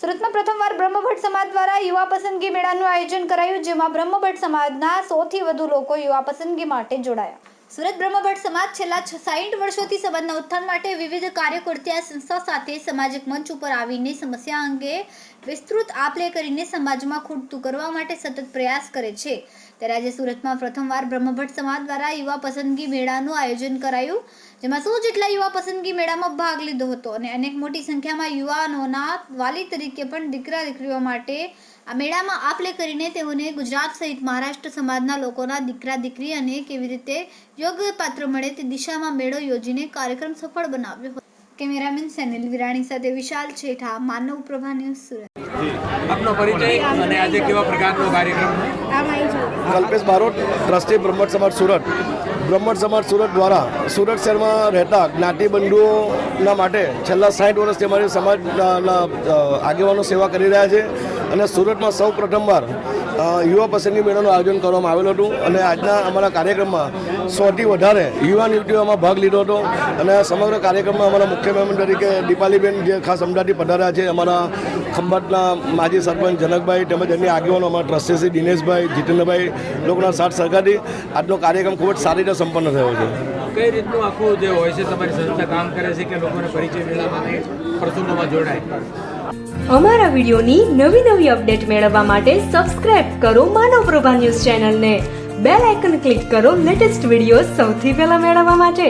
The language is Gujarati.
સુરતમાં પ્રથમવાર બ્રહ્મભટ્ટ સમાજ દ્વારા યુવા પસંદગી મેળાનું આયોજન કરાયું, જેમાં બ્રહ્મભટ્ટ સમાજના 100થી વધુ લોકો યુવા પસંદગી માટે જોડાયા. સુરત બ્રહ્મભટ્ટ સમાજ છેલ્લા 60 વર્ષોથી સમાજના ઉત્થાન માટે વિવિધ કાર્યો કરતી આ સંસ્થા સાથે સામાજિક મંચ ઉપર આવીને સમસ્યા અંગે વિસ્તૃત આપ-લે કરીને સમાજમાં ખૂટતું કરવા માટે સતત પ્રયાસ કરે છે. ત્યારે આજે સુરતમાં પ્રથમવાર બ્રહ્મભટ્ટ સમાજ દ્વારા યુવા પસંદગી મેળાનું આયોજન કરાયું, જેમાં 100 જેટલા યુવા પસંદગી મેળામાં ભાગ લીધો હતો અને અનેક મોટી સંખ્યામાં યુવાનોના વાલી તરીકે પણ દીકરા-દીકરીઓ માટે આ મેળામાં આપ-લે કરીને તેઓને ગુજરાત સહિત મહારાષ્ટ્ર સમાજના લોકોના દીકરા-દીકરી અને કેવી રીતે યોગ્ય પાત્ર મળે તે દિશામાં મેળો યોજીને કાર્યક્રમ સફળ બનાવ્યો હતો. કેમેરામેન સેનિલ વિરાણી સાથે વિશાલ છેઠા, માનવ પ્રભા ન્યૂઝ, સુરત. આપનો પરિચય અને આજે કેવા પ્રકારનો કાર્યક્રમ? કલ્પેશ બારોટ, ટ્રસ્ટી બ્રહ્મભટ્ટ સમાજ સુરત. બ્રહ્મભટ્ટ સમાજ સુરત દ્વારા સુરત શહેરમાં રહેતા જ્ઞાતિબંધુઓના માટે છેલ્લા 60 વર્ષથી અમારી સમાજના આગેવાનો સેવા કરી રહ્યા છે અને સુરતમાં સૌ પ્રથમવાર યુવા પસંદગી મેળાનું આયોજન કરવામાં આવેલું હતું અને આજના અમારા કાર્યક્રમમાં 100થી વધારે યુવાન યુવતીઓમાં ભાગ લીધો હતો અને સમગ્ર કાર્યક્રમમાં અમારા મુખ્ય મહેમાન તરીકે દીપાલીબેન જે ખાસ અમદાવાદથી પધાર્યા છે, અમારા ખંભાતના માજી સરપંચ જનકભાઈ તેમજ અન્ય આગેવાનો અમારા ટ્રસ્ટી શ્રી દિનેશભાઈ, જીતેન્દ્રભાઈ લોકોના સાથ સહકારથી આજનો કાર્યક્રમ ખૂબ જ સારી રીતે સંપન્ન થયો છે. કઈ રીતનું આખું જે હોય છે તમારી સંસ્થા કામ કરે છે કે લોકોને પરિચય મેળવવા માટે પ્રસંગોમાં જોડાય? અમારા વિડીયોની નવી અપડેટ મેળવવા માટે સબસ્ક્રાઇબ કરો માનવ પ્રભા ન્યૂઝ ચેનલને. બેલ આઇકન ક્લિક કરો લેટેસ્ટ વિડીયો સૌથી પહેલા મેળવવા માટે.